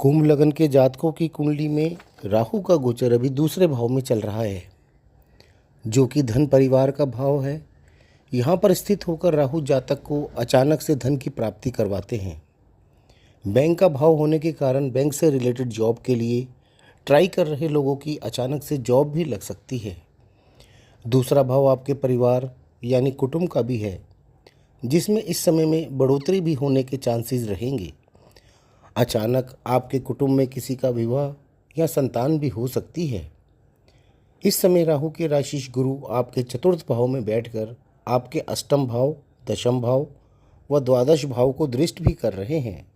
कुंभ लगन के जातकों की कुंडली में राहु का गोचर अभी दूसरे भाव में चल रहा है, जो कि धन परिवार का भाव है। यहाँ पर स्थित होकर राहु जातक को अचानक से धन की प्राप्ति करवाते हैं। बैंक का भाव होने के कारण बैंक से रिलेटेड जॉब के लिए ट्राई कर रहे लोगों की अचानक से जॉब भी लग सकती है। दूसरा भाव आपके परिवार यानी कुटुंब का भी है, जिसमें इस समय में बढ़ोतरी भी होने के चांसेस रहेंगे। अचानक आपके कुटुंब में किसी का विवाह या संतान भी हो सकती है। इस समय राहु के राशिश गुरु आपके चतुर्थ भाव में बैठकर आपके अष्टम भाव, दशम भाव व द्वादश भाव को दृष्टि भी कर रहे हैं।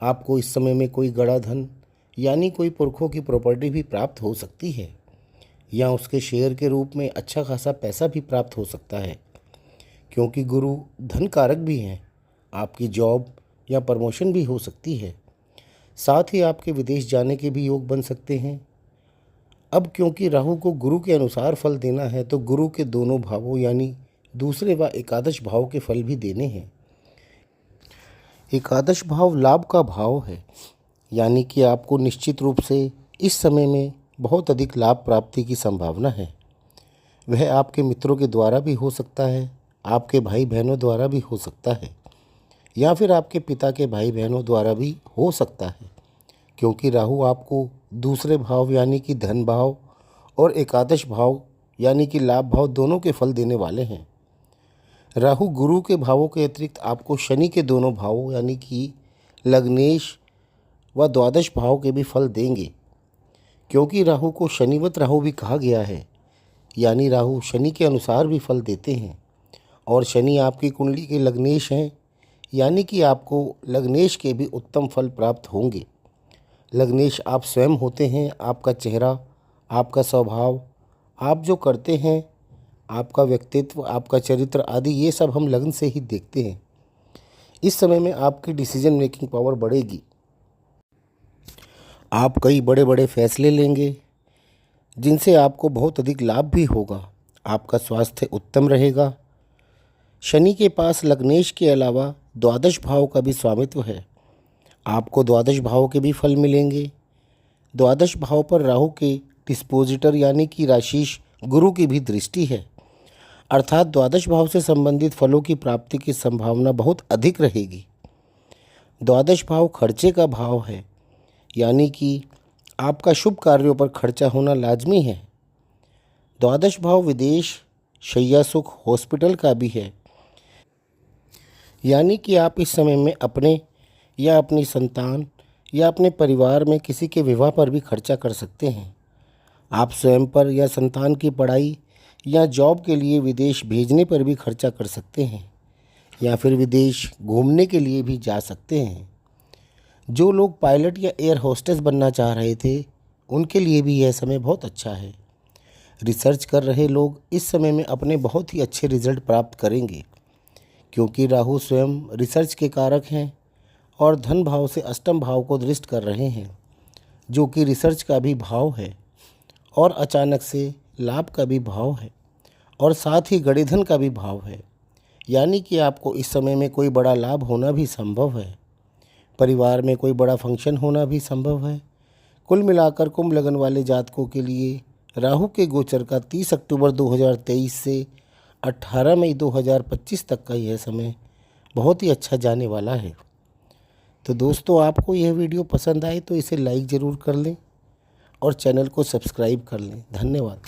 आपको इस समय में कोई गड़ा धन यानी कोई पुरखों की प्रॉपर्टी भी प्राप्त हो सकती है, या उसके शेयर के रूप में अच्छा खासा पैसा भी प्राप्त हो सकता है, क्योंकि गुरु धन कारक भी हैं। आपकी जॉब या प्रमोशन भी हो सकती है। साथ ही आपके विदेश जाने के भी योग बन सकते हैं। अब क्योंकि राहु को गुरु के अनुसार फल देना है, तो गुरु के दोनों भावों यानी दूसरे व एकादश भाव के फल भी देने हैं। एकादश भाव लाभ का भाव है, यानी कि आपको निश्चित रूप से इस समय में बहुत अधिक लाभ प्राप्ति की संभावना है। वह आपके मित्रों के द्वारा भी हो सकता है, आपके भाई बहनों द्वारा भी हो सकता है, या फिर आपके पिता के भाई बहनों द्वारा भी हो सकता है, क्योंकि राहु आपको दूसरे भाव यानी कि धन भाव और एकादश भाव यानी कि लाभ भाव दोनों के फल देने वाले हैं। राहु गुरु के भावों के अतिरिक्त आपको शनि के दोनों भावों यानी कि लग्नेश व द्वादश भाव के भी फल देंगे, क्योंकि राहु को शनिवत राहु भी कहा गया है, यानी राहु शनि के अनुसार भी फल देते हैं। और शनि आपकी कुंडली के लग्नेश हैं, यानी कि आपको लग्नेश के भी उत्तम फल प्राप्त होंगे। लग्नेश आप स्वयं होते हैं। आपका चेहरा, आपका स्वभाव, आप जो करते हैं, आपका व्यक्तित्व, आपका चरित्र आदि, ये सब हम लग्न से ही देखते हैं। इस समय में आपकी डिसीजन मेकिंग पावर बढ़ेगी। आप कई बड़े बड़े फैसले लेंगे, जिनसे आपको बहुत अधिक लाभ भी होगा। आपका स्वास्थ्य उत्तम रहेगा। शनि के पास लग्नेश के अलावा द्वादश भाव का भी स्वामित्व है। आपको द्वादश भाव के भी फल मिलेंगे। द्वादश भाव पर राहु के डिस्पोजिटर यानी कि राशिश गुरु की भी दृष्टि है, अर्थात द्वादश भाव से संबंधित फलों की प्राप्ति की संभावना बहुत अधिक रहेगी। द्वादश भाव खर्चे का भाव है, यानी कि आपका शुभ कार्यों पर खर्चा होना लाजमी है। द्वादश भाव विदेश, शैया सुख, हॉस्पिटल का भी है, यानी कि आप इस समय में अपने या अपनी संतान या अपने परिवार में किसी के विवाह पर भी खर्चा कर सकते हैं। आप स्वयं पर या संतान की पढ़ाई या जॉब के लिए विदेश भेजने पर भी खर्चा कर सकते हैं, या फिर विदेश घूमने के लिए भी जा सकते हैं। जो लोग पायलट या एयर होस्टेस बनना चाह रहे थे, उनके लिए भी यह समय बहुत अच्छा है। रिसर्च कर रहे लोग इस समय में अपने बहुत ही अच्छे रिजल्ट प्राप्त करेंगे, क्योंकि राहु स्वयं रिसर्च के कारक हैं और धन भाव से अष्टम भाव को दृष्ट कर रहे हैं, जो कि रिसर्च का भी भाव है और अचानक से लाभ का भी भाव है, और साथ ही गड़े धन का भी भाव है, यानी कि आपको इस समय में कोई बड़ा लाभ होना भी संभव है। परिवार में कोई बड़ा फंक्शन होना भी संभव है। कुल मिलाकर कुंभ लगन वाले जातकों के लिए राहु के गोचर का 30 अक्टूबर 2023 से 18 मई 2025 तक का यह समय बहुत ही अच्छा जाने वाला है। तो दोस्तों, आपको यह वीडियो पसंद आए तो इसे लाइक ज़रूर कर लें और चैनल को सब्सक्राइब कर लें। धन्यवाद।